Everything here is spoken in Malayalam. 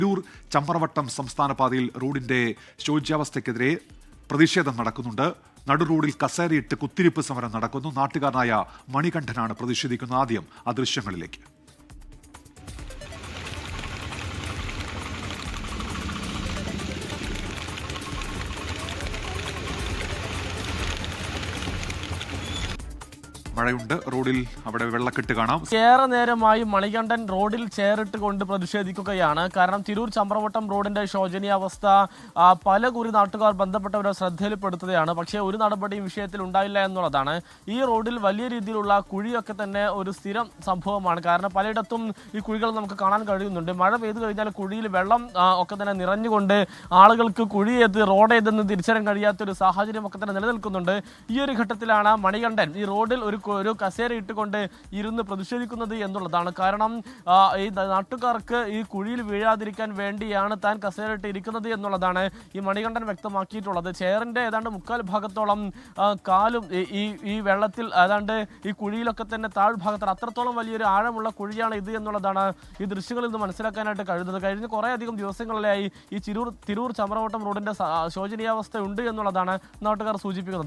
തിരൂർ ചമ്പ്രവട്ടം സംസ്ഥാന പാതയിൽ റോഡിന്റെ ശോച്യാവസ്ഥയ്ക്കെതിരെ പ്രതിഷേധം നടക്കുന്നുണ്ട്. നടു റോഡിൽ കസേരയിട്ട് കുത്തിരിപ്പ് സമരം നടക്കുന്നു. നാട്ടുകാരനായ മണികണ്ഠനാണ് പ്രതിഷേധിക്കുന്നത്. ആദ്യം ആ ദൃശ്യങ്ങളിലേക്ക്. മഴയുണ്ട്, റോഡിൽ അവിടെ വെള്ളക്കെട്ട് കാണാം. ഏറെ നേരമായി മണികണ്ഠൻ റോഡിൽ ചേറിട്ട് കൊണ്ട് പ്രതിഷേധിക്കുകയാണ്. കാരണം തിരൂർ ചമ്പ്രവട്ടം റോഡിന്റെ ശോചനീയാവസ്ഥ പലകുറി നാട്ടുകാർ ബന്ധപ്പെട്ടവരെ ശ്രദ്ധയിൽപ്പെടുത്തുകയാണ്. പക്ഷേ ഒരു നടപടിയും വിഷയത്തിൽ ഉണ്ടായില്ല എന്നുള്ളതാണ്. ഈ റോഡിൽ വലിയ രീതിയിലുള്ള കുഴിയൊക്കെ തന്നെ ഒരു സ്ഥിരം സംഭവമാണ്. കാരണം പലയിടത്തും ഈ കുഴികൾ നമുക്ക് കാണാൻ കഴിയുന്നുണ്ട്. മഴ പെയ്തു കഴിഞ്ഞാൽ കുഴിയിൽ വെള്ളം ഒക്കെ തന്നെ നിറഞ്ഞുകൊണ്ട് ആളുകൾക്ക് കുഴി ഏത് റോഡ് ഏതെന്ന് തിരിച്ചറിയാൻ കഴിയാത്തൊരു സാഹചര്യം ഒക്കെ തന്നെ നിലനിൽക്കുന്നുണ്ട്. ഈ ഒരു ഘട്ടത്തിലാണ് മണികണ്ഠൻ ഈ റോഡിൽ ഒരു കസേര ഇട്ടുകൊണ്ട് ഇരുന്ന് പ്രതിഷേധിക്കുന്നത് എന്നുള്ളതാണ്. കാരണം ഈ നാട്ടുകാർക്ക് ഈ കുഴിയിൽ വീഴാതിരിക്കാൻ വേണ്ടിയാണ് താൻ കസേര ഇട്ട് ഇരിക്കുന്നത് എന്നുള്ളതാണ് ഈ മണികണ്ഠൻ വ്യക്തമാക്കിയിട്ടുള്ളത്. ചെയറിന്റെ ഏതാണ്ട് 3/4 ഭാഗത്തോളം കാലും ഈ വെള്ളത്തിൽ ഏതാണ്ട് ഈ കുഴിയിലൊക്കെ തന്നെ താഴ്ഭാഗത്താണ്. അത്രത്തോളം വലിയൊരു ആഴമുള്ള കുഴിയാണ് ഇത് എന്നുള്ളതാണ് ഈ ദൃശ്യങ്ങളിൽ നിന്ന് മനസ്സിലാക്കാനായിട്ട് കഴിയുന്നത്. കഴിഞ്ഞ കുറേയധികം ദിവസങ്ങളിലായി ഈ തിരൂർ ചമ്പ്രവട്ടം റോഡിന്റെ ശോചനീയാവസ്ഥ ഉണ്ട് എന്നുള്ളതാണ് നാട്ടുകാർ സൂചിപ്പിക്കുന്നത്.